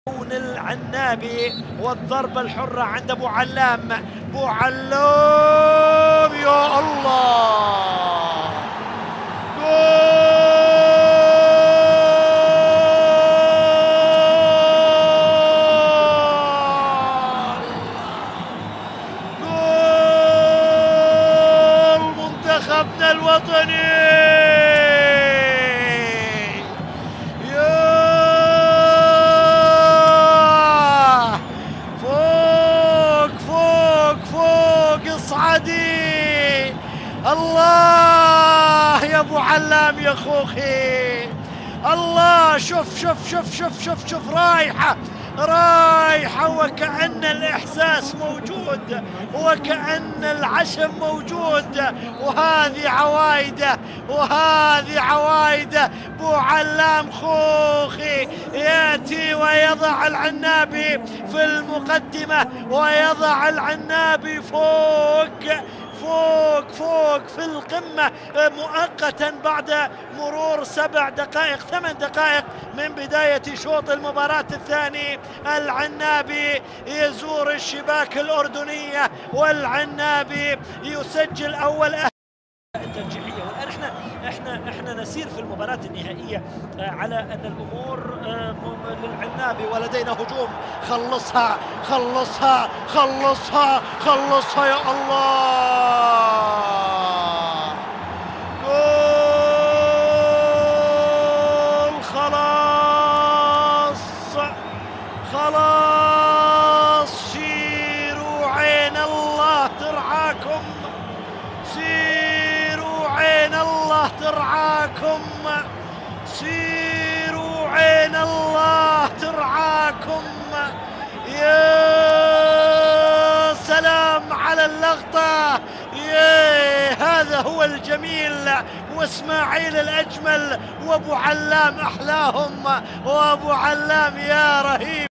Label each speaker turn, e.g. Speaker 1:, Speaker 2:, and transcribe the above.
Speaker 1: العنابي والضربة الحرة عند ابو علام. ابو علام يا الله، جول منتخبنا الوطني. اصعدي الله يا ابو علام يا خوخي، الله. شوف شوف شوف شوف شوف شوف، رايحة وكأن الإحساس موجود وكأن العشم موجود، وهذه عوايده وهذه عوايده. ابو علام خوخي يأتي ويضع العنابي في المقدمة ويضع العنابي فوق في القمة مؤقتا بعد مرور 7 دقائق 8 دقائق من بداية شوط المباراة الثاني. العنابي يزور الشباك الأردنية والعنابي يسجل أول الترجيحية. والآن احنا نسير في المباراة النهائية على أن الأمور للعنابي ولدينا هجوم. خلصها خلصها خلصها خلصها يا الله، جول. خلاص شيروا عين الله ترعاكم، سيروا عين الله ترعاكم، سيروا عين الله ترعاكم. يا سلام على اللقطة، يا هذا هو الجميل، واسماعيل الأجمل وابو علام أحلاهم، وابو علام يا رهيب.